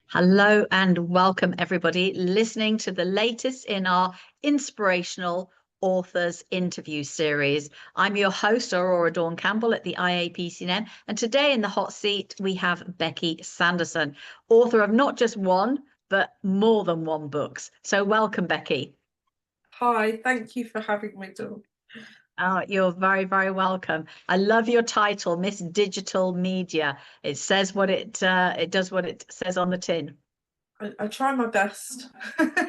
Hello and welcome everybody listening to the latest in our inspirational authors interview series. I'm your host, Aurora Dawn Campbell at the IAPC&M, and today in the hot seat we have Beckie Sanderson, author of not just one, but more than one books. So welcome, Beckie. Hi, thank you for having me, Dawn. Oh, you're very, very welcome. I love your title, Miss Digital Media. It says what it does what it says on the tin. I try my best. And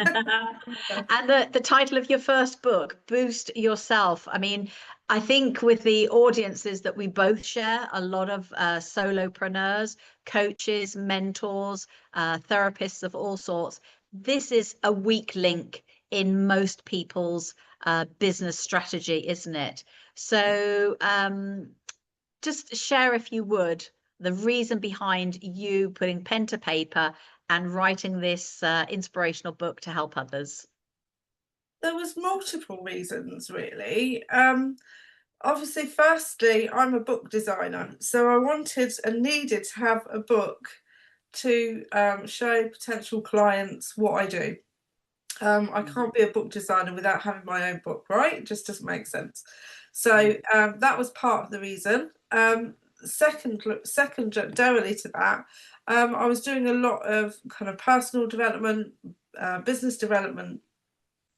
the title of your first book, Boost Yourself. I mean, I think with the audiences that we both share, a lot of solopreneurs, coaches, mentors, therapists of all sorts, this is a weak link in most people's business strategy, isn't it? So just share, if you would, the reason behind you putting pen to paper and writing this inspirational book to help others. There was multiple reasons, really. Obviously, firstly, I'm a book designer, so I wanted and needed to have a book to show potential clients what I do. I can't be a book designer without having my own book, right? It just doesn't make sense. So that was part of the reason. Secondarily to that, I was doing a lot of kind of personal development, business development,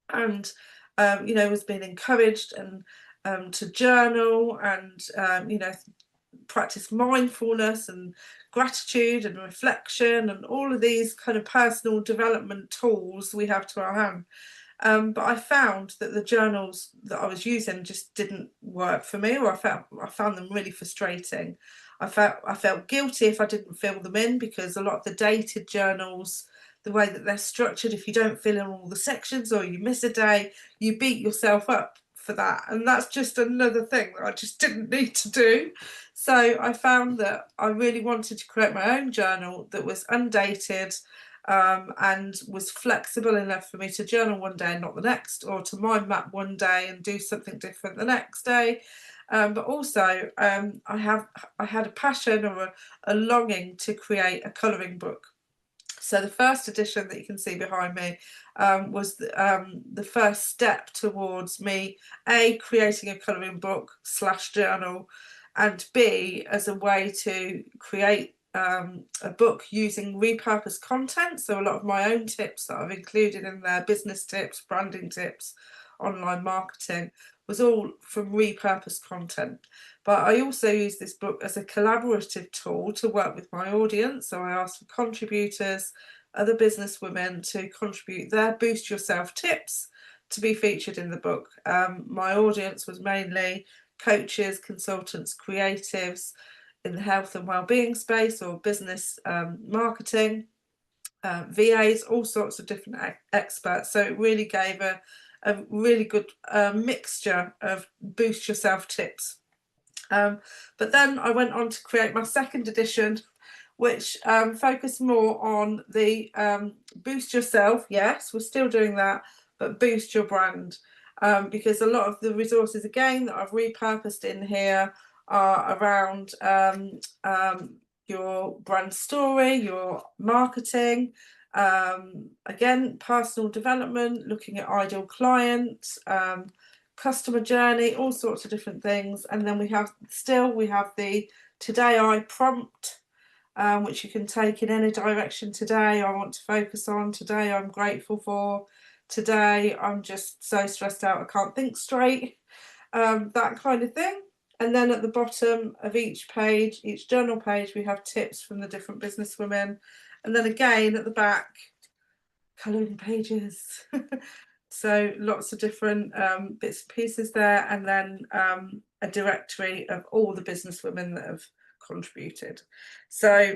and was being encouraged and to journal and practice mindfulness and gratitude and reflection and all of these kind of personal development tools we have to our hand. But I found that the journals that I was using just didn't work for me, or I found them really frustrating. I felt guilty if I didn't fill them in, because a lot of the dated journals, the way that they're structured, if you don't fill in all the sections or you miss a day, you beat yourself up for that. And that's just another thing that I just didn't need to do. So I found that I really wanted to create my own journal that was undated, and was flexible enough for me to journal one day and not the next, or to mind map one day and do something different the next day. But also I had a passion or a longing to create a colouring book. So the first edition that you can see behind me was the first step towards me, A, creating a colouring book / journal, and B, as a way to create a book using repurposed content. So a lot of my own tips that I've included in there, business tips, branding tips, online marketing, was all from repurposed content. But I also use this book as a collaborative tool to work with my audience. So I asked for contributors, other business women, to contribute their Boost Yourself tips to be featured in the book. My audience was mainly coaches, consultants, creatives in the health and well-being space, or business marketing, VAs, all sorts of different experts. So it really gave a really good mixture of Boost Yourself tips. But then I went on to create my second edition, which focused more on the Boost Yourself. Yes, we're still doing that, but boost your brand. Because a lot of the resources, again, that I've repurposed in here are around your brand story, your marketing, again, personal development, looking at ideal clients, customer journey, all sorts of different things. And then we have the Today I prompt, which you can take in any direction. Today I want to focus on, today I'm grateful for, today I'm just so stressed out I can't think straight, that kind of thing. And then at the bottom of each page, each journal page, we have tips from the different business women. And then again at the back, colouring pages. So lots of different bits and pieces there, and then a directory of all the business women that have contributed. So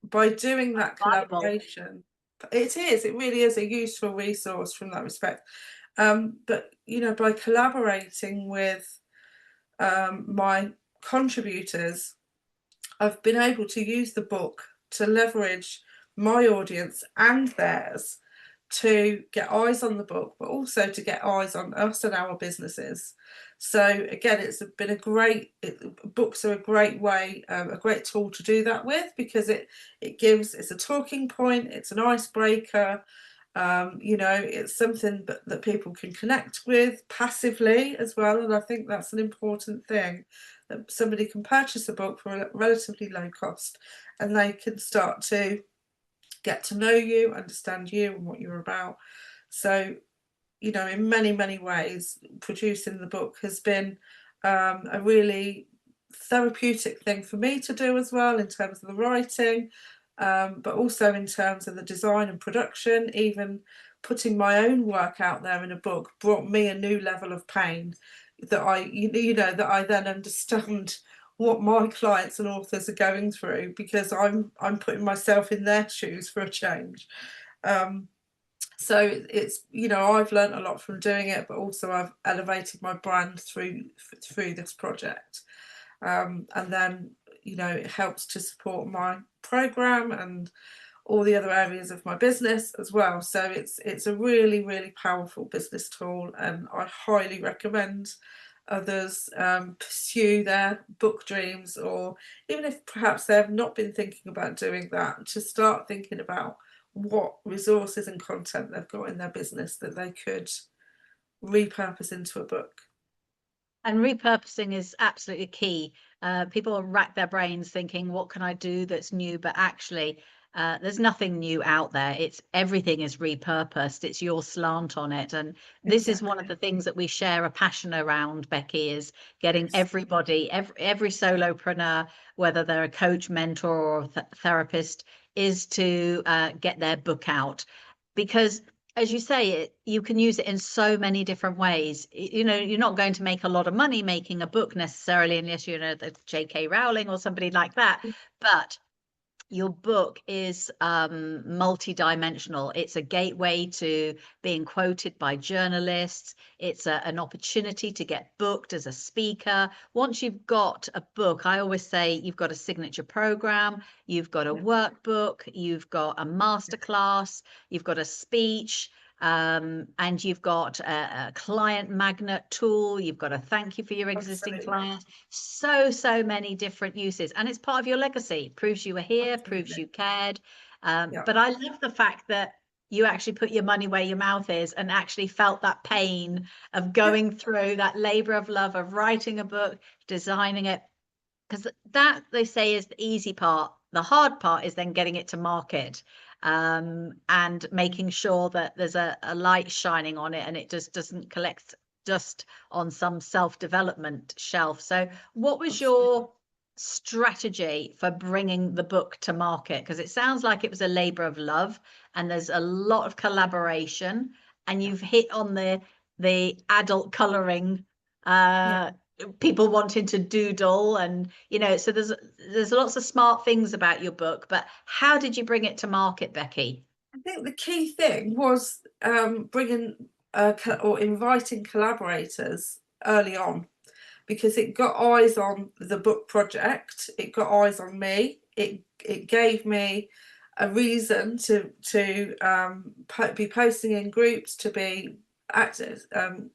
by doing that collaboration, it really is a useful resource from that respect. But by collaborating with my contributors, I've been able to use the book to leverage my audience and theirs to get eyes on the book, but also to get eyes on us and our businesses. So again, been a great, books are a great way, a great tool to do that with, because it's a talking point, it's an icebreaker. You know, it's something that people can connect with passively as well, and I think that's an important thing, that somebody can purchase a book for a relatively low cost, and they can start to get to know you, understand you and what you're about. So, you know, in many ways, producing the book has been a really therapeutic thing for me to do as well, in terms of the writing, but also in terms of the design and production. Even putting my own work out there in a book brought me a new level of pain, that that I then understand what my clients and authors are going through, because I'm putting myself in their shoes for a change. So it's, you know, I've learned a lot from doing it, but also I've elevated my brand through this project. And then, you know, it helps to support my program and all the other areas of my business as well. So it's a really powerful business tool, and I highly recommend others pursue their book dreams, or even if perhaps they have not been thinking about doing that, to start thinking about what resources and content they've got in their business that they could repurpose into a book. And repurposing is absolutely key. People rack their brains thinking, what can I do that's new? But actually, there's nothing new out there. Everything is repurposed. It's your slant on it. And this is one of the things that we share a passion around, Beckie, is getting everybody, every solopreneur, whether they're a coach, mentor, or therapist, is to get their book out. Because as you say, you can use it in so many different ways. You know, you're not going to make a lot of money making a book necessarily, unless you're the J.K. Rowling or somebody like that. But your book is multi-dimensional. It's a gateway to being quoted by journalists. It's an opportunity to get booked as a speaker. Once you've got a book, I always say you've got a signature program, you've got a workbook, you've got a masterclass, you've got a speech, and you've got a client magnet tool, you've got a thank you for your existing clients. So many different uses, and it's part of your legacy. Proves you were here, proves you cared. But I love the fact that you actually put your money where your mouth is, and actually felt that pain of going through that labor of love of writing a book, designing it, because that, they say, is the easy part. The hard part is then getting it to market, and making sure that there's a light shining on it, and it just doesn't collect dust on some self-development shelf. So what was your strategy for bringing the book to market? Because it sounds like it was a labor of love, and there's a lot of collaboration, and you've hit on the adult coloring, people wanting to doodle, and you know, so there's lots of smart things about your book. But how did you bring it to market, Beckie? I think the key thing was bringing or inviting collaborators early on, because it got eyes on the book project, it got eyes on me, it gave me a reason to be posting in groups, to be active,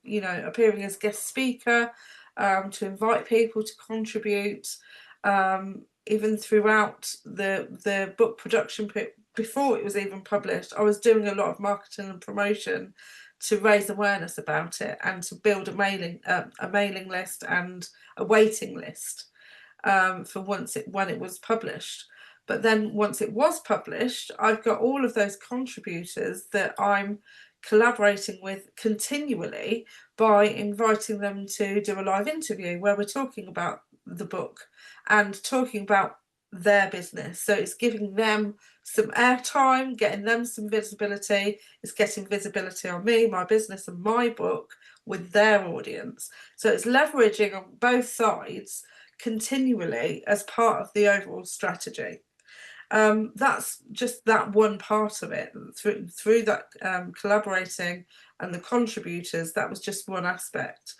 you know, appearing as guest speaker, to invite people to contribute, even throughout the book production before it was even published. I was doing a lot of marketing and promotion to raise awareness about it, and to build a mailing list and a waiting list for when it was published. But then once it was published, I've got all of those contributors that I'm collaborating with continually, by inviting them to do a live interview where we're talking about the book and talking about their business. So it's giving them some airtime, getting them some visibility. It's getting visibility on me, my business, and my book with their audience. So it's leveraging on both sides continually as part of the overall strategy. That's just that one part of it. Through that collaborating and the contributors, that was just one aspect.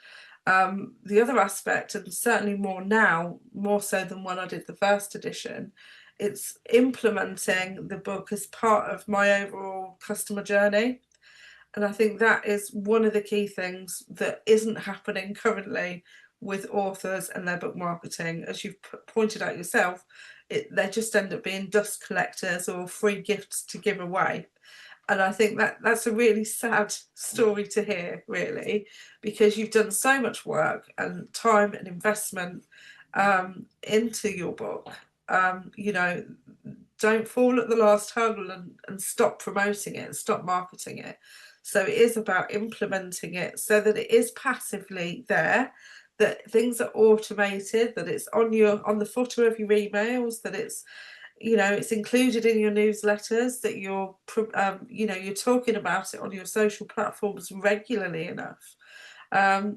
The other aspect, and certainly more now, more so than when I did the first edition, it's implementing the book as part of my overall customer journey. And I think that is one of the key things that isn't happening currently with authors and their book marketing. As you've pointed out yourself, they just end up being dust collectors or free gifts to give away. And I think that's a really sad story to hear, really, because you've done so much work and time and investment into your book. You know, don't fall at the last hurdle and stop promoting it, stop marketing it. So it is about implementing it so that it is passively there, that things are automated, that it's on the footer of your emails, that it's, you know, it's included in your newsletters, that you're you know, you're talking about it on your social platforms regularly enough.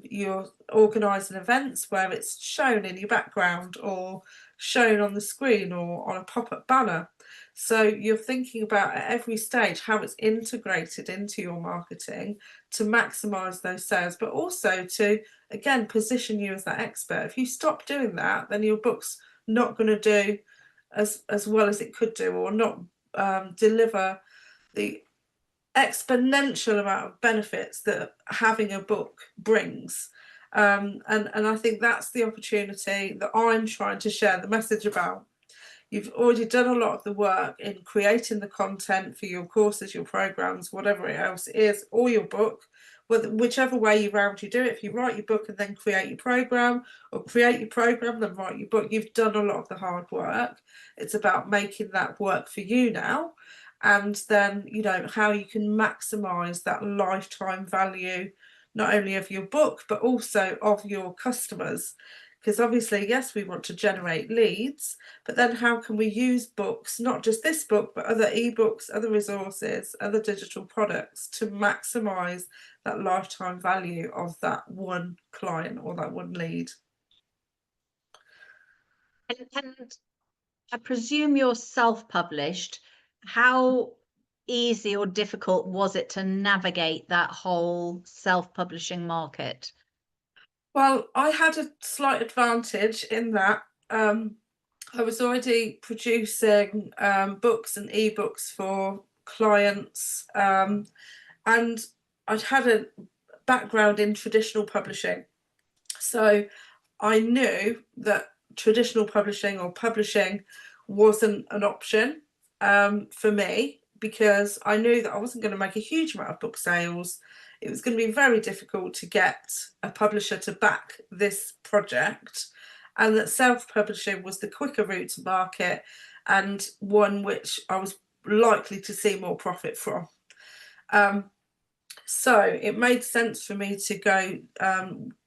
You're organising events where it's shown in your background or shown on the screen or on a pop-up banner. So you're thinking about at every stage how it's integrated into your marketing to maximise those sales, but also to, again, position you as that expert. If you stop doing that, then your book's not going to do as well as it could do, or not deliver the exponential amount of benefits that having a book brings. And I think that's the opportunity that I'm trying to share the message about. You've already done a lot of the work in creating the content for your courses, your programs, whatever else it is, or your book, whichever way you do it. If you write your book and then create your program, or create your program then write your book, you've done a lot of the hard work. It's about making that work for you now, and then, you know, how you can maximize that lifetime value, not only of your book but also of your customers. Because obviously, yes, we want to generate leads, but then how can we use books, not just this book, but other ebooks, other resources, other digital products, to maximize that lifetime value of that one client or that one lead? And I presume you're self-published. How easy or difficult was it to navigate that whole self-publishing market? Well, I had a slight advantage in that I was already producing books and ebooks for clients, and I'd had a background in traditional publishing. So I knew that traditional publishing or publishing wasn't an option for me, because I knew that I wasn't going to make a huge amount of book sales. It was going to be very difficult to get a publisher to back this project, and that self-publishing was the quicker route to market, and one which I was likely to see more profit from. So it made sense for me to go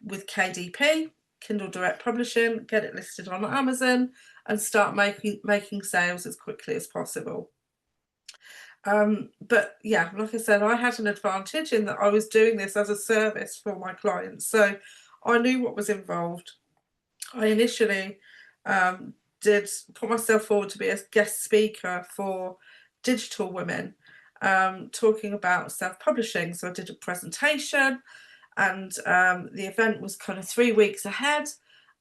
with KDP, Kindle Direct Publishing, get it listed on Amazon, and start making sales as quickly as possible. But yeah, like I said, I had an advantage in that I was doing this as a service for my clients, so I knew what was involved. I initially did put myself forward to be a guest speaker for Digital Women, talking about self-publishing. So I did a presentation, and the event was kind of 3 weeks ahead,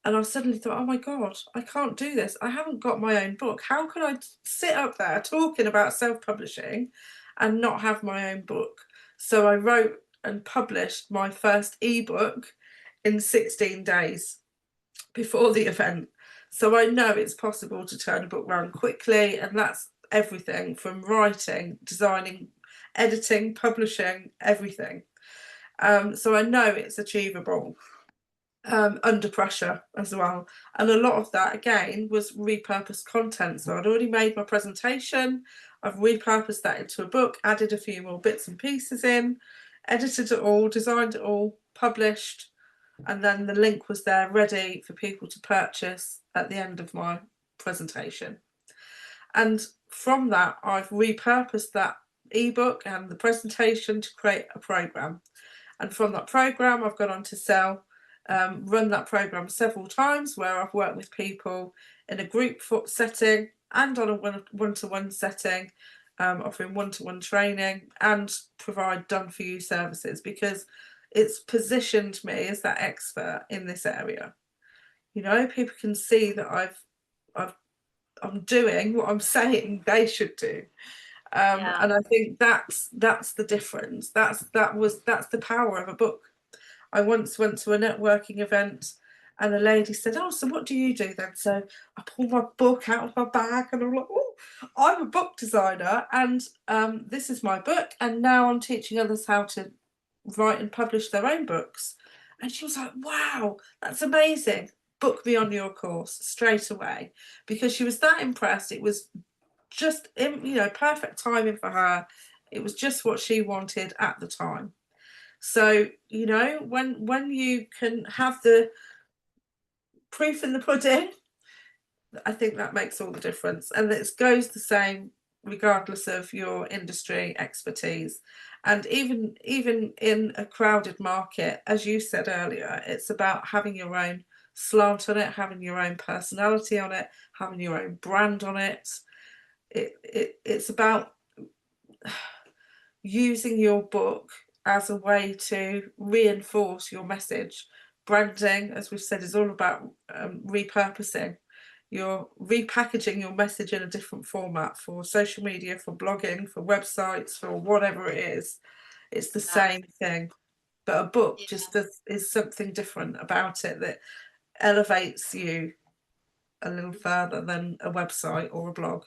and I suddenly thought, oh my God, I can't do this. I haven't got my own book. How can I sit up there talking about self-publishing and not have my own book? So I wrote and published my first ebook in 16 days before the event. So I know it's possible to turn a book around quickly, and that's everything from writing, designing, editing, publishing, everything. So I know it's achievable under pressure as well. And a lot of that, again, was repurposed content. So I'd already made my presentation, I've repurposed that into a book, added a few more bits and pieces in, edited it all, designed it all, published, and then the link was there ready for people to purchase at the end of my presentation. And from that, I've repurposed that ebook and the presentation to create a program. And from that program, I've gone on to sell, run that program several times, where I've worked with people in a group setting and on a one-to-one setting, offering one-to-one training and provide done-for-you services, because it's positioned me as that expert in this area. You know, people can see that I'm doing what I'm saying they should do. And I think that's the difference. That's the power of a book. I once went to a networking event and a lady said, "Oh, so what do you do then?" So I pulled my book out of my bag and I'm like, "Oh, I'm a book designer, and this is my book, and now I'm teaching others how to write and publish their own books." And she was like, "Wow, that's amazing. Book me on your course straight away," because she was that impressed. It was just, perfect timing for her. It was just what she wanted at the time. So, when you can have the proof in the pudding, I think that makes all the difference. And it goes the same regardless of your industry expertise. And even in a crowded market, as you said earlier, it's about having your own slant on it, having your own personality on it, having your own brand on it. It's about using your book as a way to reinforce your message. Branding, as we've said, is all about repurposing. You're repackaging your message in a different format for social media, for blogging, for websites, for whatever it is. It's the same thing, but a book just is something different about it that elevates you a little further than a website or a blog.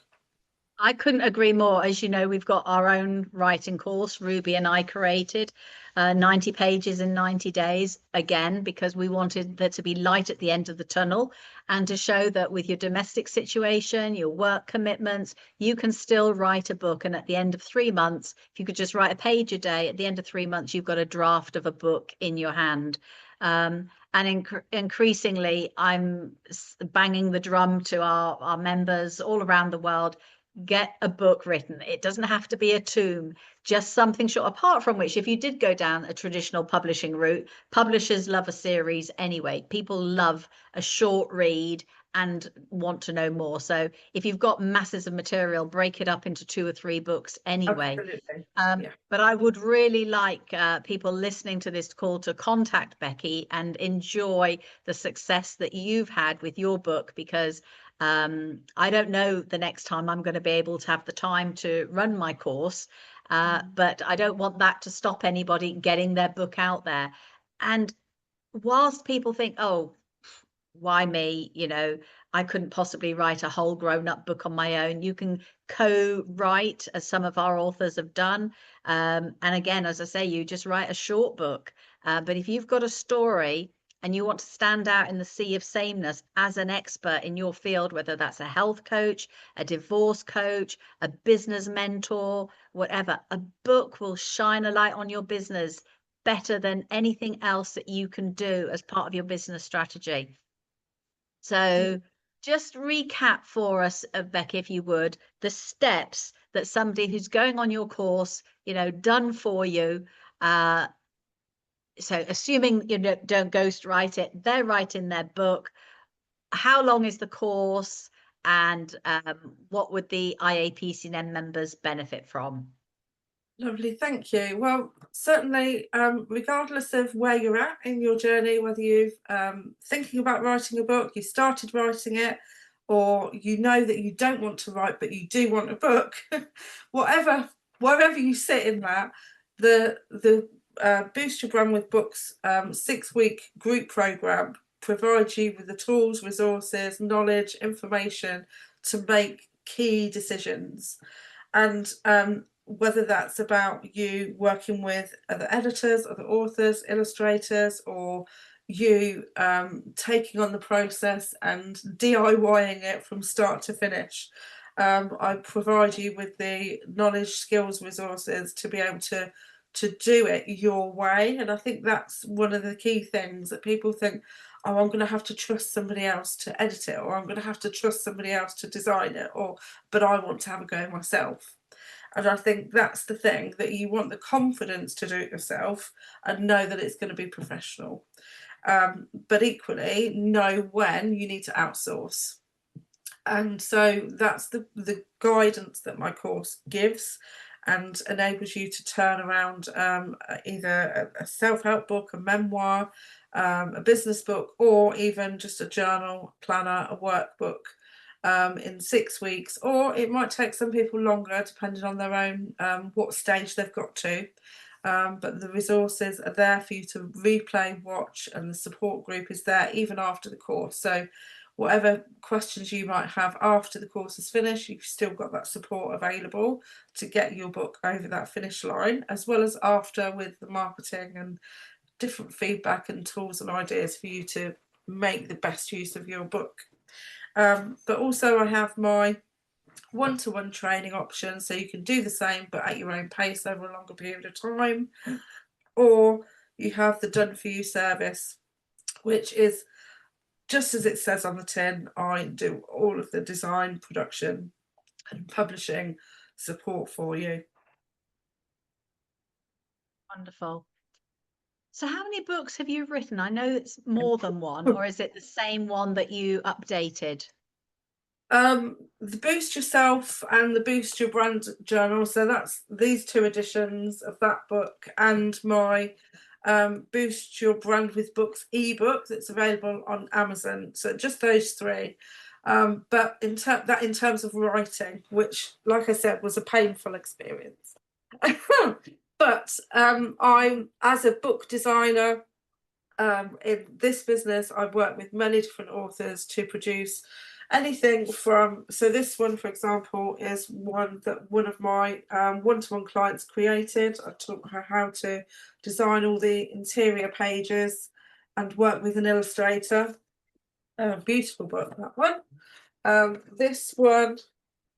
I couldn't agree more. As you know, we've got our own writing course, Ruby and I created 90 pages in 90 days, again, because we wanted there to be light at the end of the tunnel and to show that with your domestic situation, your work commitments, you can still write a book. And at the end of 3 months, if you could just write a page a day, at the end of 3 months, you've got a draft of a book in your hand. And increasingly, I'm banging the drum to our members all around the world. Get a book written. It doesn't have to be a tome, just something short. Apart from which, if you did go down a traditional publishing route, publishers love a series anyway. People love a short read and want to know more. So if you've got masses of material, break it up into 2 or 3 books anyway. Absolutely. But I would really like people listening to this call to contact Beckie and enjoy the success that you've had with your book, because I don't know the next time I'm going to be able to have the time to run my course, but I don't want that to stop anybody getting their book out there. And whilst people think, "Oh, why me?" I couldn't possibly write a whole grown-up book on my own. You can co-write, as some of our authors have done. And again, as I say, you just write a short book. But if you've got a story and you want to stand out in the sea of sameness as an expert in your field, whether that's a health coach, a divorce coach, a business mentor, whatever, a book will shine a light on your business better than anything else that you can do as part of your business strategy. So just recap for us, Beckie, if you would, the steps that somebody who's going on your course, done for you. So assuming you don't ghostwrite it, they're writing their book. How long is the course, and what would the IAPC&M members benefit from? Lovely, thank you. Well, certainly, regardless of where you're at in your journey, whether you've thinking about writing a book, you started writing it, or you know that you don't want to write but you do want a book, wherever you sit in that, the Boost Your Brand with Books 6-week group program provides you with the tools, resources, knowledge, information to make key decisions. And whether that's about you working with other editors, other authors, illustrators, or you taking on the process and DIYing it from start to finish. I provide you with the knowledge, skills, resources to be able to do it your way. And I think that's one of the key things that people think, "Oh, I'm going to have to trust somebody else to edit it, or I'm going to have to trust somebody else to design it, but I want to have a go myself." And I think that's the thing, that you want the confidence to do it yourself and know that it's going to be professional. But equally, know when you need to outsource. And so that's the guidance that my course gives and enables you to turn around either a self-help book, a memoir, a business book, or even just a journal, planner, a workbook, in 6 weeks, or it might take some people longer depending on their own what stage they've got to. But the resources are there for you to replay, watch, and the support group is there even after the course. So whatever questions you might have after the course is finished, you've still got that support available to get your book over that finish line, as well as after with the marketing and different feedback and tools and ideas for you to make the best use of your book. But also I have my one-to-one training option, so you can do the same but at your own pace over a longer period of time. Or you have the done for you service, which is just as it says on the tin. I do all of the design, production and publishing support for you. Wonderful. So how many books have you written? I know it's more than one, or is it the same one that you updated? The Boost Yourself and the Boost Your Brand journal. So that's these 2 editions of that book, and my Boost Your Brand with Books ebook that's available on Amazon. So just those 3. But in terms of writing, which, like I said, was a painful experience. But I'm, as a book designer, in this business, I've worked with many different authors to produce anything from, so this one, for example, is one that one of my one-to-one clients created. I taught her how to design all the interior pages and work with an illustrator. Beautiful book, that one. This one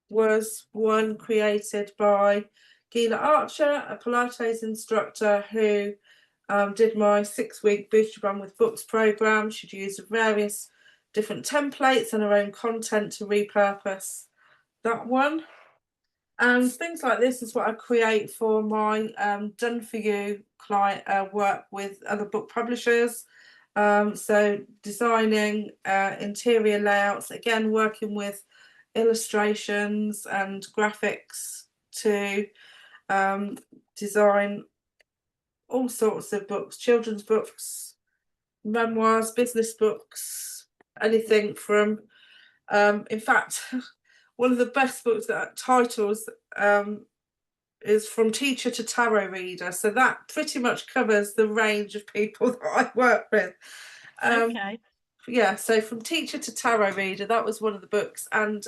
was one created by Gila Archer, a Pilates instructor who did my 6-week Boost Your Brand with Books program. She'd used various different templates and her own content to repurpose that one. And things like this is what I create for my done for you client work with other book publishers. So designing interior layouts, again working with illustrations and graphics to design all sorts of books, children's books, memoirs, business books, anything from in fact one of the best books that titles is From Teacher to Tarot Reader, so that pretty much covers the range of people that I work with. Okay. Yeah, so From Teacher to Tarot Reader, that was one of the books. And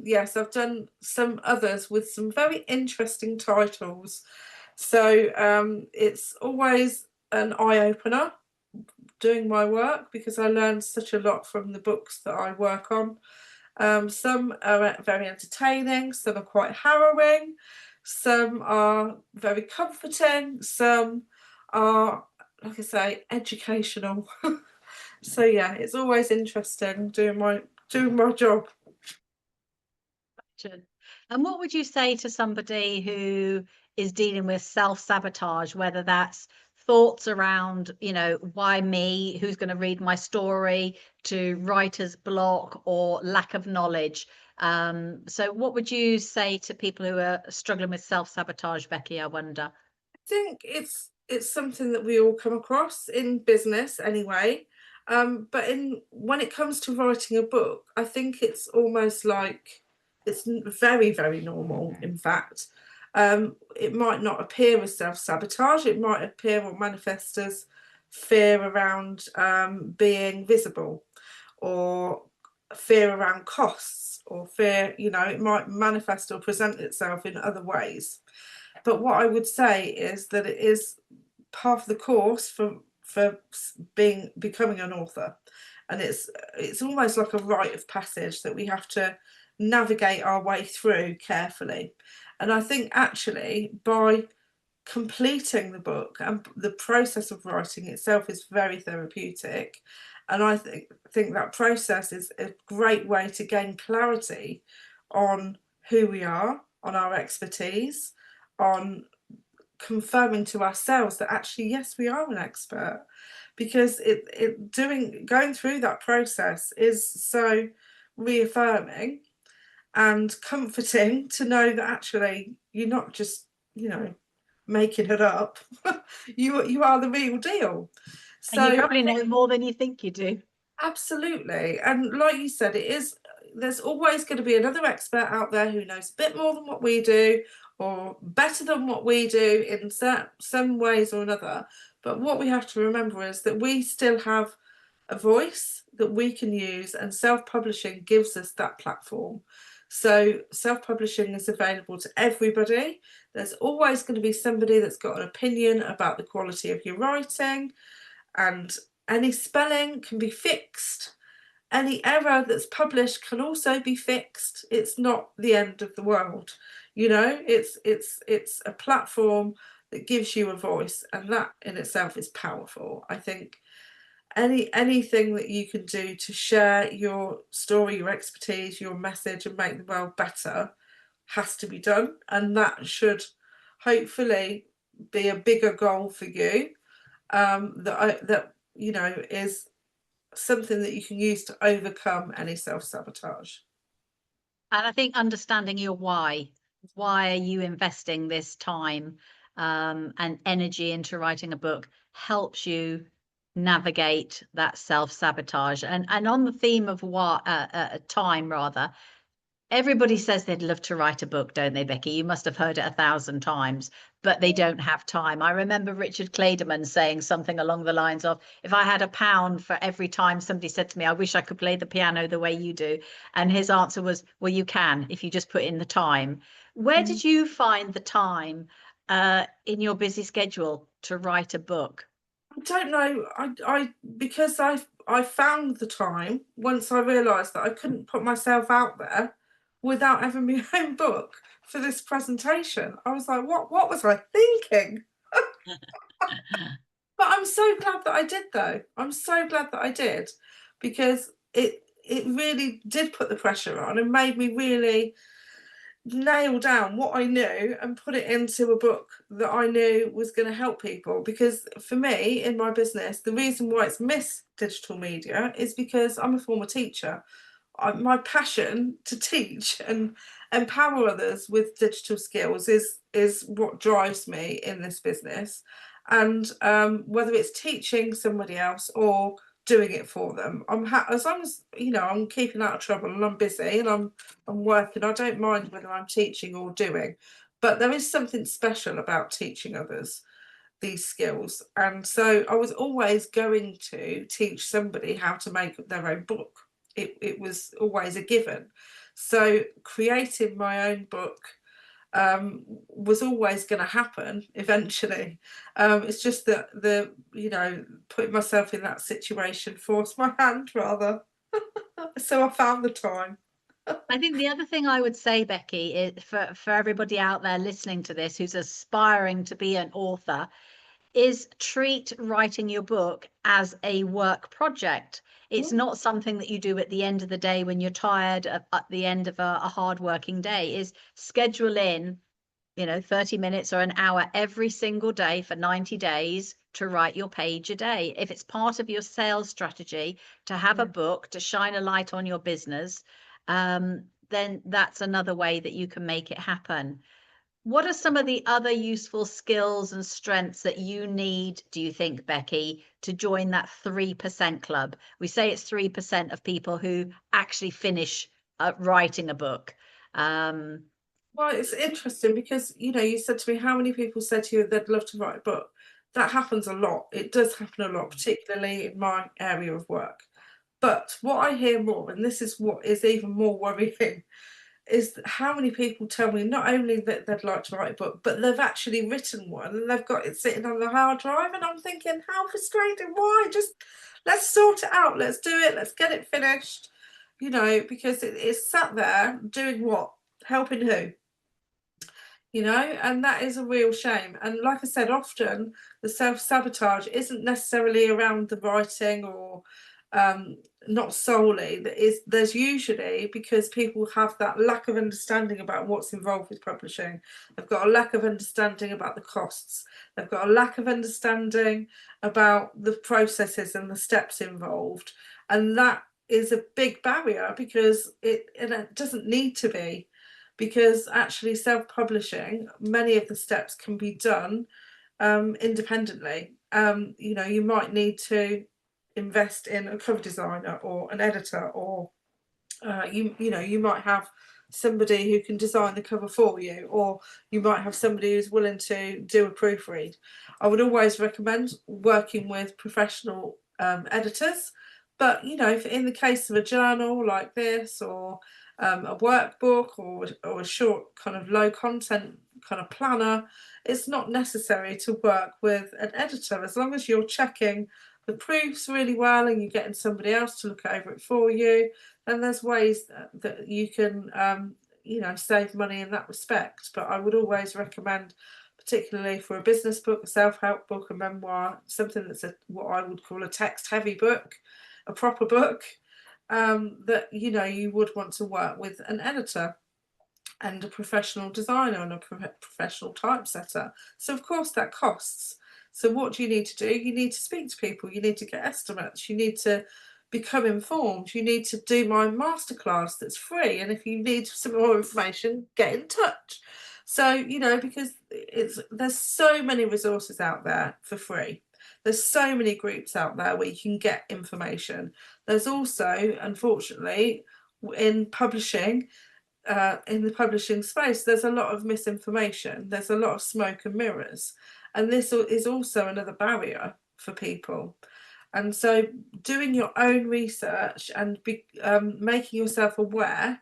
yes, I've done some others with some very interesting titles. So it's always an eye-opener doing my work, because I learned such a lot from the books that I work on. Some are very entertaining, some are quite harrowing, some are very comforting, some are, like I say, educational. So yeah, it's always interesting doing my job. And what would you say to somebody who is dealing with self-sabotage, whether that's thoughts around, why me, who's going to read my story, to writer's block or lack of knowledge? So what would you say to people who are struggling with self-sabotage, Beckie, I wonder? I think it's something that we all come across in business anyway. But when it comes to writing a book, I think it's almost like it's very, very normal, in fact. It might not appear as self-sabotage, it might appear or manifest as fear around being visible, or fear around costs, or fear, it might manifest or present itself in other ways. But what I would say is that it is part of the course for becoming an author, and it's almost like a rite of passage that we have to navigate our way through carefully. And I think actually by completing the book, and the process of writing itself is very therapeutic, and I think that process is a great way to gain clarity on who we are, on our expertise, on confirming to ourselves that actually, yes, we are an expert, because going through that process is so reaffirming and comforting to know that actually you're not just making it up. you are the real deal. And you probably know more than you think you do. Absolutely. And like you said, it is, there's always going to be another expert out there who knows a bit more than what we do, or better than what we do in some ways or another. But what we have to remember is that we still have a voice that we can use, and self-publishing gives us that platform. So self-publishing is available to everybody. There's always going to be somebody that's got an opinion about the quality of your writing, and any spelling can be fixed. Any error that's published can also be fixed. It's not the end of the world. You know, it's a platform that gives you a voice, and that in itself is powerful. I think anything that you can do to share your story, your expertise, your message, and make the world better has to be done, and that should hopefully be a bigger goal for you. That you know is something that you can use to overcome any self-sabotage. And I think understanding your why are you investing this time and energy into writing a book helps you navigate that self-sabotage. And on the theme of what time, rather, everybody says they'd love to write a book, don't they, Beckie? You must have heard it 1,000 times, but they don't have time. I remember Richard Clayderman saying something along the lines of, if I had £1 for every time somebody said to me, I wish I could play the piano the way you do. And his answer was, well, you can if you just put in the time. Where did you find the time in your busy schedule to write a book? I don't know. Because I found the time once I realised that I couldn't put myself out there without having my own book for this presentation. I was like, what was I thinking? But I'm so glad that I did, though. I'm so glad that I did, because it really did put the pressure on and made me really nail down what I knew and put it into a book that I knew was going to help people. Because for me, in my business, the reason why it's missed digital media is because I'm a former teacher. My passion to teach and empower others with digital skills is what drives me in this business. And whether it's teaching somebody else or doing it for them, as long as I'm keeping out of trouble and I'm busy and I'm working, I don't mind whether I'm teaching or doing. But there is something special about teaching others these skills, and so I was always going to teach somebody how to make their own book. It was always a given. So creating my own book was always going to happen eventually. It's just that putting myself in that situation forced my hand, rather. So I found the time. I think the other thing I would say, Beckie, is for everybody out there listening to this who's aspiring to be an author, is treat writing your book as a work project. It's not something that you do at the end of the day when you're tired, at the end of a hard working day. Is schedule in 30 minutes or an hour every single day for 90 days to write your page a day. If it's part of your sales strategy to have a book to shine a light on your business, then that's another way that you can make it happen. What are some of the other useful skills and strengths that you need, do you think, Beckie, to join that 3% club? We say it's 3% of people who actually finish writing a book. Well, it's interesting because, you said to me, how many people said to you they'd love to write a book? That happens a lot. It does happen a lot, particularly in my area of work. But what I hear more, and this is what is even more worrying, is how many people tell me not only that they'd like to write a book, but they've actually written one and they've got it sitting on the hard drive. And I'm thinking, how frustrating. Why? Just let's sort it out. Let's do it. Let's get it finished. Because it's sat there doing what? Helping who? And that is a real shame. And like I said, often the self-sabotage isn't necessarily around the writing, or not solely. There's usually because people have that lack of understanding about what's involved with publishing. They've got a lack of understanding about the costs. They've got a lack of understanding about the processes and the steps involved. And that is a big barrier, because it doesn't need to be. Because actually self-publishing, many of the steps can be done independently. You might need to invest in a cover designer or an editor or You might have somebody who can design the cover for you, or you might have somebody who's willing to do a proofread. I would always recommend working with professional editors, but in the case of a journal like this, or a workbook, or a short kind of low content kind of planner, it's not necessary to work with an editor, as long as you're checking the proofs really well and you're getting somebody else to look over it for you. And there's ways that you can save money in that respect. But I would always recommend, particularly for a business book, a self-help book, a memoir, something that's what I would call a text-heavy book, a proper book, that you would want to work with an editor and a professional designer and a professional typesetter. So of course that costs. So what do? You need to speak to people, you need to get estimates, you need to become informed, you need to do my masterclass that's free, and if you need some more information, get in touch. So because there's so many resources out there for free. There's so many groups out there where you can get information. There's also, unfortunately, in publishing, in the publishing space, there's a lot of misinformation, there's a lot of smoke and mirrors, and this is also another barrier for people. And so doing your own research and making yourself aware,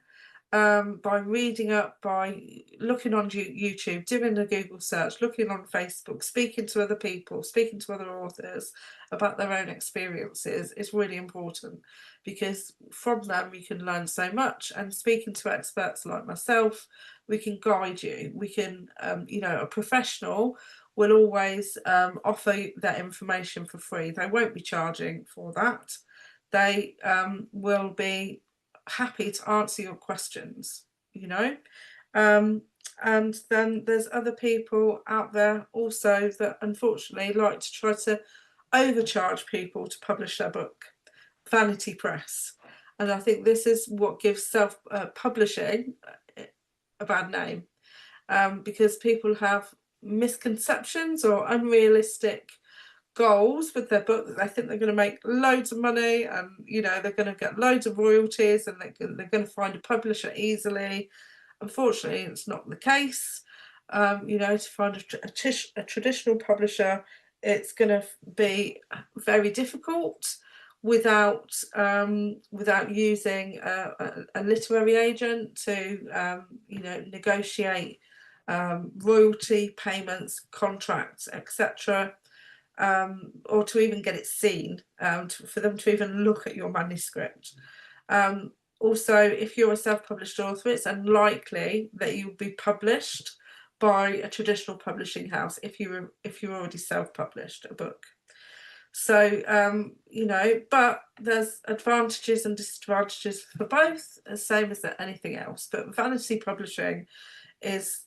by reading up, by looking on YouTube, doing a Google search, looking on Facebook, speaking to other people, speaking to other authors about their own experiences is really important, because from them you can learn so much. And speaking to experts like myself, we can guide you. We can, a professional will always offer that information for free. They won't be charging for that. They will be happy to answer your questions, and then there's other people out there also that unfortunately like to try to overcharge people to publish their book. Vanity press. And I think this is what gives self-publishing a bad name, because people have misconceptions or unrealistic goals with their book, that they think they're going to make loads of money, and they're going to get loads of royalties, and they're going to find a publisher easily. Unfortunately, it's not the case. To find a traditional publisher, it's going to be very difficult without using a literary agent to negotiate royalty payments, contracts, etc. Or to even get it seen, for them to even look at your manuscript. Also, if you're a self-published author, it's unlikely that you'll be published by a traditional publishing house if you're already self-published a book. So but there's advantages and disadvantages for both, the same as anything else. But vanity publishing is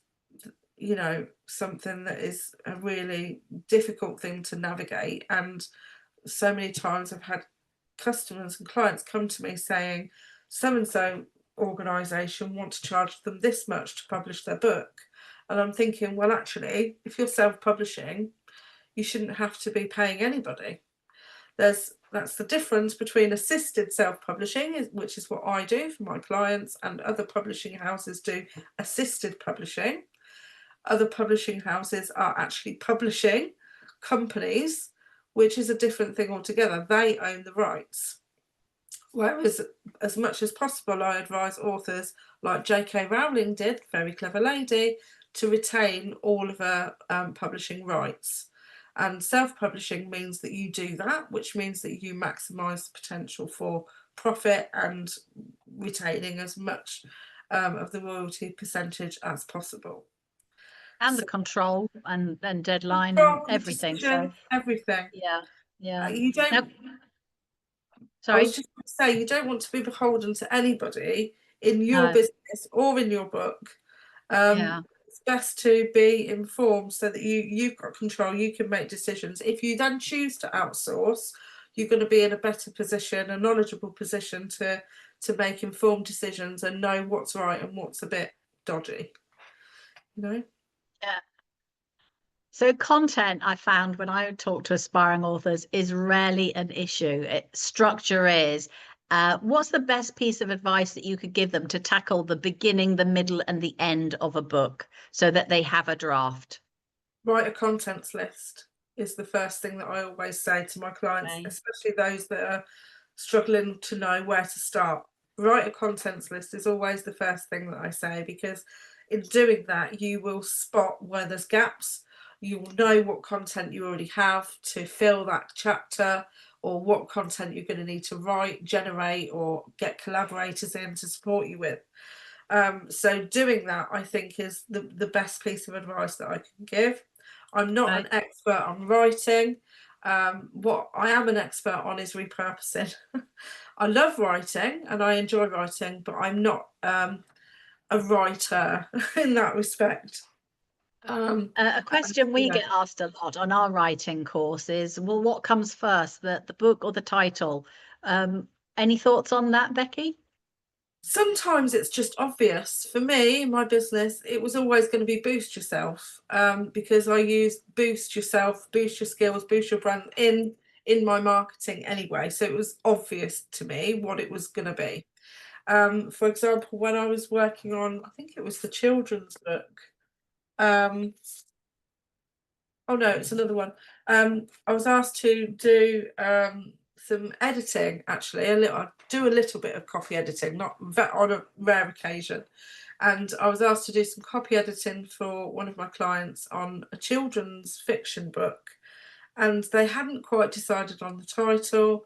something that is a really difficult thing to navigate. And so many times I've had customers and clients come to me saying, so and so organisation want to charge them this much to publish their book. And I'm thinking, well, actually, if you're self-publishing, you shouldn't have to be paying anybody. That's the difference between assisted self-publishing, which is what I do for my clients, and other publishing houses do assisted publishing. Other publishing houses are actually publishing companies, which is a different thing altogether. They own the rights. Whereas, as much as possible, I advise authors like J.K. Rowling did, very clever lady, to retain all of her publishing rights. And self-publishing means that you do that, which means that you maximise the potential for profit and retaining as much of the royalty percentage as possible. And the control and deadline and everything. So everything. Yeah. You don't. Now, I was just going to say, you don't want to be beholden to anybody in your business or in your book. It's best to be informed so that you've got control, you can make decisions. If you then choose to outsource, you're going to be in a better position, a knowledgeable position to make informed decisions and know what's right and what's a bit dodgy. Yeah. So content, I found when I talk to aspiring authors, is rarely an issue. Structure is, What's the best piece of advice that you could give them to tackle the beginning, the middle, and the end of a book so that they have a draft? Write a contents list is the first thing that I always say to my clients, Okay. especially those that are struggling to know where to start. Write a contents list is always the first thing that I say, because in doing that, you will spot where there's gaps. You will know what content you already have to fill that chapter, or what content you're going to need to write, generate, or get collaborators in to support you with. So doing that, I think, is the best piece of advice that I can give. I'm not an expert on writing. What I am an expert on is repurposing. I love writing and I enjoy writing, but I'm not a writer in that respect. A question we Yeah. get asked a lot on our writing course is, well, what comes first, the book or the title? Any thoughts on that, Beckie? Sometimes it's just obvious. For me, in my business, it was always going to be boost yourself, because I use boost yourself, boost your skills, boost your brand in my marketing anyway. So it was obvious to me what it was going to be. For example, when I was working on, I think it was the children's book. Oh no, it's another one. I was asked to do some editing, actually. I do a little bit of copy editing, not on a rare occasion. And I was asked to do some copy editing for one of my clients on a children's fiction book, and they hadn't quite decided on the title.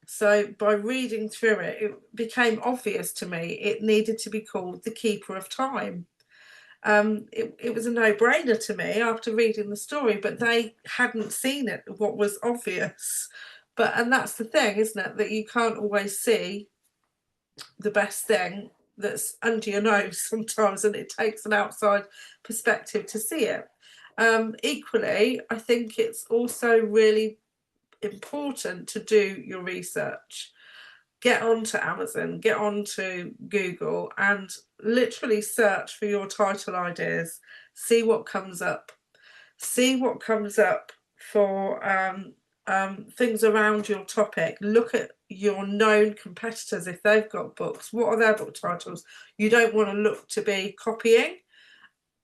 So by reading through it, it became obvious to me it needed to be called The Keeper of Time. It was a no-brainer to me after reading the story, but they hadn't seen it, what was obvious. And that's the thing, isn't it, that you can't always see the best thing that's under your nose sometimes, and it takes an outside perspective to see it. Equally, I think it's also really important to do your research. Get onto Amazon, get onto Google, and literally search for your title ideas. See what comes up. See what comes up for things around your topic. Look at your known competitors if they've got books. What are their book titles? You don't want to look to be copying.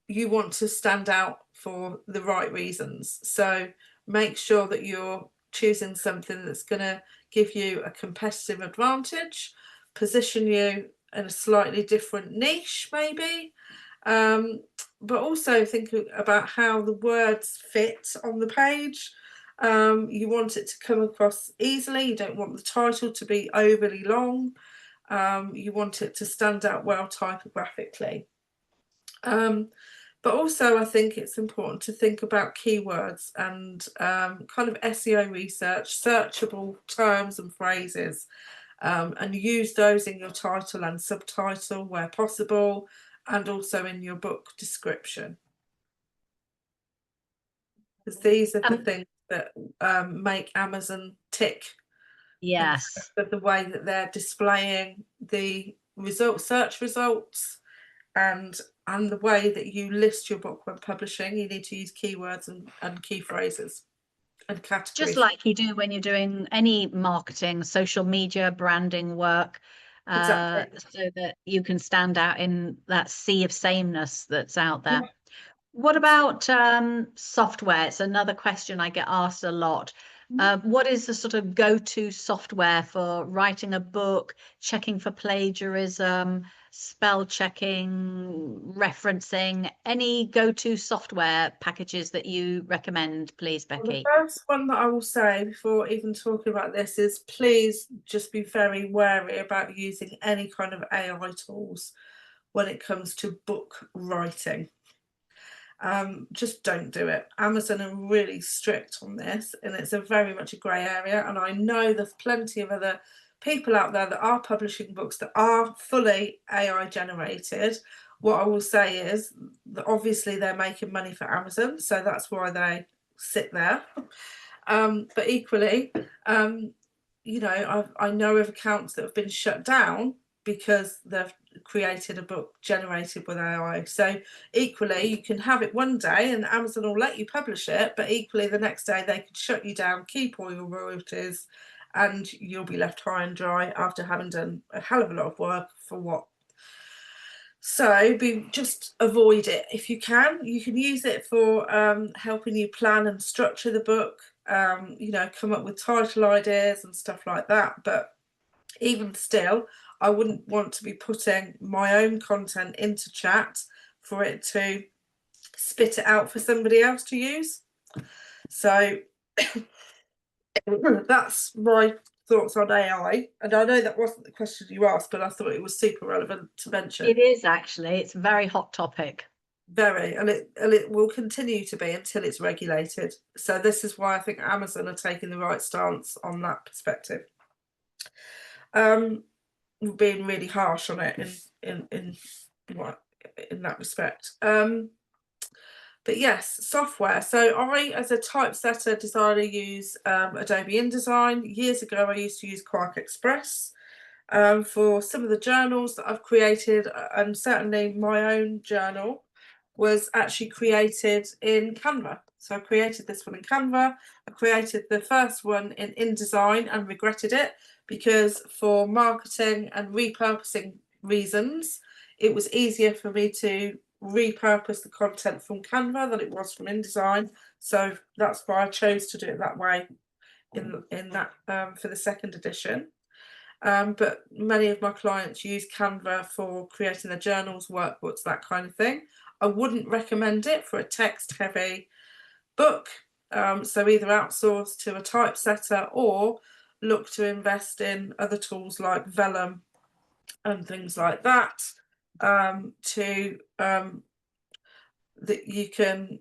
You want to stand out for the right reasons. So make sure that you're choosing something that's going to give you a competitive advantage, position you in a slightly different niche, maybe, but also think about how the words fit on the page. You want it to come across easily. You don't want the title to be overly long. You want it to stand out well typographically. But also, I think it's important to think about keywords and kind of SEO research, searchable terms and phrases, and use those in your title and subtitle where possible, and also in your book description. Because these are the things that make Amazon tick. Yes. In the way that they're displaying the search results, and the way that you list your book when publishing. You need to use keywords and key phrases and categories. Just like you do when you're doing any marketing, social media, branding work, Exactly. so that you can stand out in that sea of sameness that's out there. Yeah. What about software? It's another question I get asked a lot. What is the sort of go-to software for writing a book, checking for plagiarism, spell checking, referencing? Any go-to software packages that you recommend, please, Well, the Beckie? first one that I will say before even talking about this is, please just be very wary about using any kind of AI tools when it comes to book writing. Just don't do it. Amazon are really strict on this, and it's a very much a grey area. And I know there's plenty of other people out there that are publishing books that are fully AI generated. What I will say is that obviously they're making money for Amazon, so that's why they sit there. But equally, I know of accounts that have been shut down because they've created a book generated with AI. So equally, you can have it one day and Amazon will let you publish it, but equally the next day they could shut you down, keep all your royalties, and you'll be left high and dry after having done a hell of a lot of work for what. So just avoid it if you can. You can use it for helping you plan and structure the book, you know, come up with title ideas and stuff like that. But even still, I wouldn't want to be putting my own content into chat for it to spit it out for somebody else to use. So that's my thoughts on AI. And I know that wasn't the question you asked, but I thought it was super relevant to mention. It is actually. It's a very hot topic. Very, and it will continue to be until it's regulated. So this is why I think Amazon are taking the right stance on that perspective. Being really harsh on it in that respect. But yes, software. So I, as a typesetter designer, use Adobe InDesign. Years ago, I used to use Quark Express for some of the journals that I've created, and certainly my own journal was actually created in Canva. So I created this one in Canva. I created the first one in InDesign and regretted it, because for marketing and repurposing reasons, it was easier for me to repurpose the content from Canva than it was from InDesign. So that's why I chose to do it that way in that for the second edition. But many of my clients use Canva for creating their journals, workbooks, that kind of thing. I wouldn't recommend it for a text-heavy book. So either outsource to a typesetter or look to invest in other tools like Vellum and things like that, that you can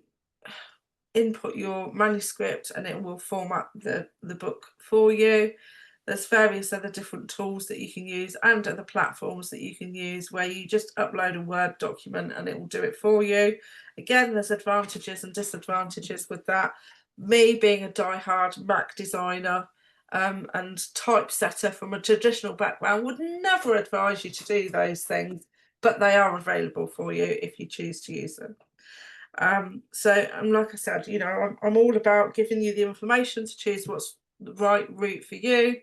input your manuscript and it will format the book for you. There's various other different tools that you can use and other platforms that you can use where you just upload a Word document and it will do it for you. Again, there's advantages and disadvantages with that. Me being a die-hard Mac designer and typesetter from a traditional background would never advise you to do those things, but they are available for you if you choose to use them. So like I said, you know, I'm all about giving you the information to choose what's the right route for you.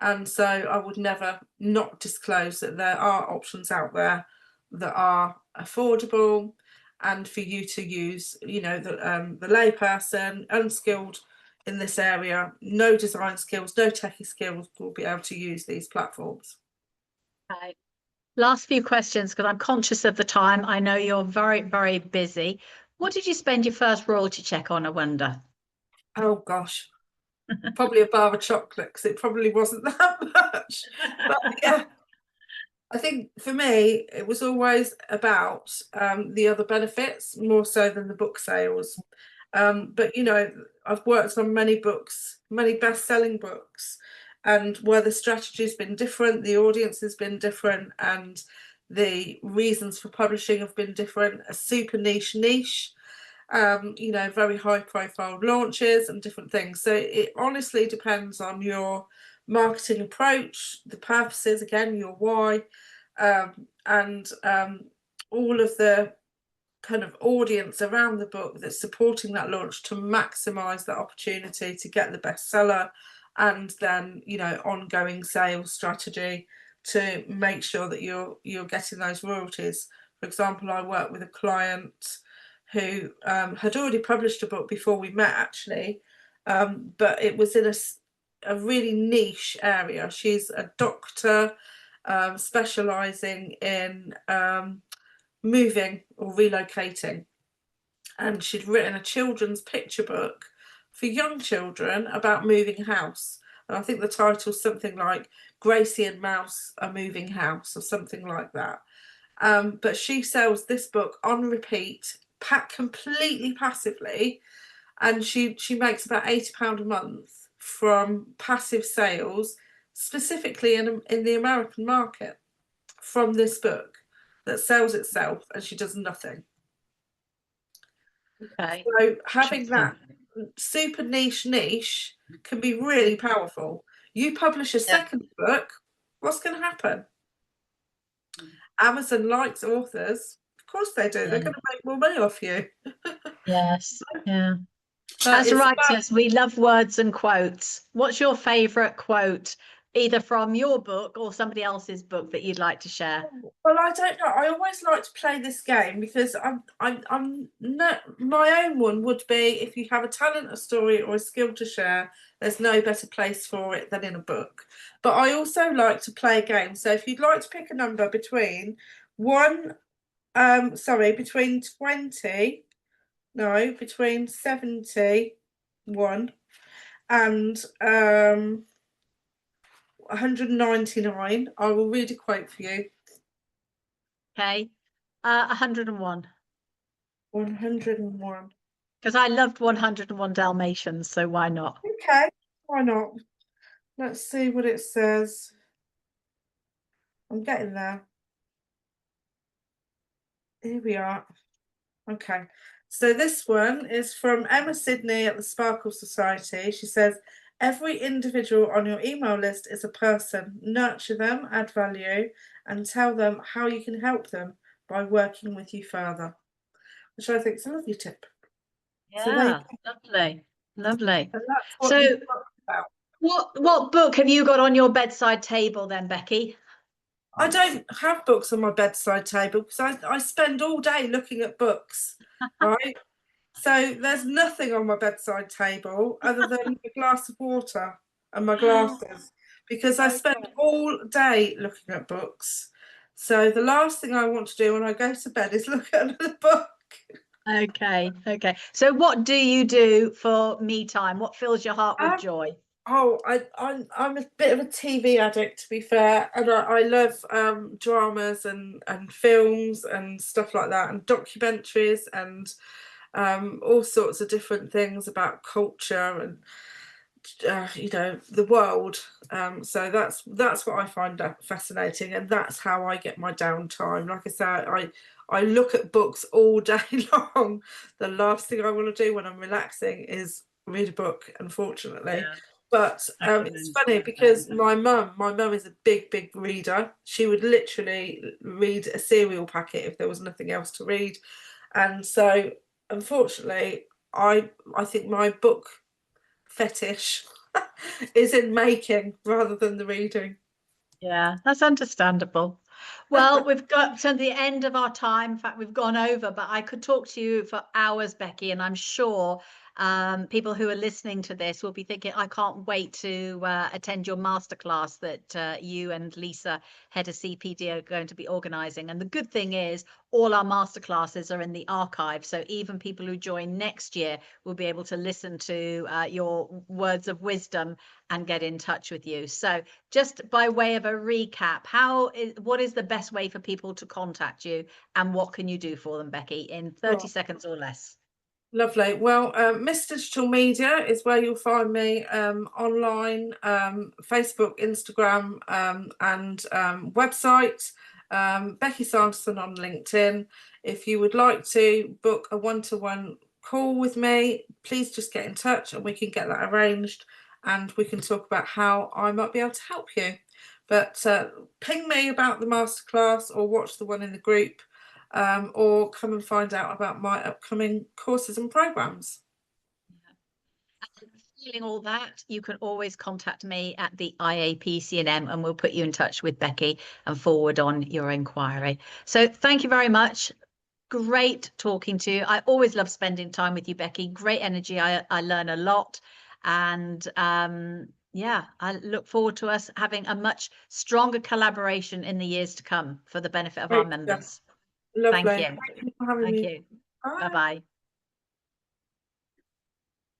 And so I would never not disclose that there are options out there that are affordable and for you to use. You know, the layperson, unskilled in this area, no design skills, no techie skills, will be able to use these platforms. Right. Last few questions, because I'm conscious of the time. I know you're very, very busy. What did you spend your first royalty check on, I wonder? Oh gosh, probably a bar of chocolate, because it probably wasn't that much. But yeah, I think for me it was always about the other benefits more so than the book sales. But you know, I've worked on many books, many best-selling books, and where the strategy's been different, the audience has been different, and the reasons for publishing have been different. A super niche, you know, very high-profile launches and different things. So it honestly depends on your marketing approach, the purposes, again, your why, and all of the kind of audience around the book that's supporting that launch to maximize that opportunity to get the bestseller, and then, you know, ongoing sales strategy to make sure that you're getting those royalties. For example, I worked with a client who had already published a book before we met, actually, but it was in a really niche area. She's a doctor specializing in moving or relocating, and she'd written a children's picture book for young children about moving house, and I think the title's something like Gracie and Mouse Are Moving House or something like that. But she sells this book on repeat, completely passively, and she makes about £80 a month from passive sales, specifically in the American market, from this book that sells itself, and she does nothing. Okay. So having that super niche can be really powerful. You publish a second book, what's going to happen? Amazon likes authors. Of course they do. They're going to make more money off you. Yes. Yeah. But As it's about, writers, we love words and quotes. What's your favorite quote, either from your book or somebody else's book that you'd like to share? well, I don't know. I always like to play this game because I'm not, my own one would be, if you have a talent, a story, or a skill to share, there's no better place for it than in a book. But I also like to play a game. So if you'd like to pick a number between between 20, no, between 71 and 199, I will read a quote for you. Okay. 101. 101. Because I loved 101 Dalmatians, so why not? Okay, why not? Let's see what it says. I'm getting there. Here we are. Okay. So this one is from Emma Sidney at the Sparkle Society. She says, every individual on your email list is a person. Nurture them, add value, and tell them how you can help them by working with you further, which I think is a lovely tip. So Yeah, lovely, lovely. and that's what So this book's about. what book have you got on your bedside table then, Beckie? I don't have books on my bedside table because I spend all day looking at books, right? So there's nothing on my bedside table other than a glass of water and my glasses because I spend Okay. all day looking at books. So the last thing I want to do when I go to bed is look at another book. Okay, okay. So what do you do for me time? What fills your heart with Um, joy? I'm a bit of a TV addict, to be fair, and I love dramas and films and stuff like that, and documentaries and all sorts of different things about culture and the world. So that's what I find fascinating, and that's how I get my downtime. Like I said, I look at books all day long. The last thing I want to do when I'm relaxing is read a book, unfortunately. Yeah, But I can it's funny understand that. because my mum is a big reader. She would literally read a cereal packet if there was nothing else to read, and so unfortunately, I think my book fetish is in making rather than the reading. Yeah, that's understandable. Well, we've got to the end of our time. In fact, we've gone over, but I could talk to you for hours, Beckie, and I'm sure people who are listening to this will be thinking, I can't wait to attend your masterclass that you and Lisa, head of CPD, are going to be organizing. And the good thing is, all our masterclasses are in the archive. So even people who join next year will be able to listen to your words of wisdom and get in touch with you. So just by way of a recap, what is the best way for people to contact you, and what can you do for them, Beckie, in 30 seconds or less? Lovely. Well, Miss Digital Media is where you'll find me online, Facebook, Instagram, and website. Beckie Sanderson on LinkedIn. If you would like to book a one-to-one call with me, please just get in touch and we can get that arranged and we can talk about how I might be able to help you. But ping me about the masterclass or watch the one in the group. Or come and find out about my upcoming courses and programs. Feeling all that, you can always contact me at the IAPC&M and we'll put you in touch with Beckie and forward on your inquiry. So thank you very much. Great talking to you. I always love spending time with you, Beckie. Great energy. I learn a lot. And yeah, I look forward to us having a much stronger collaboration in the years to come for the benefit of our Great stuff. members. Thank Lovely. you. Thank you for having Thank me. you. Bye. Bye-bye.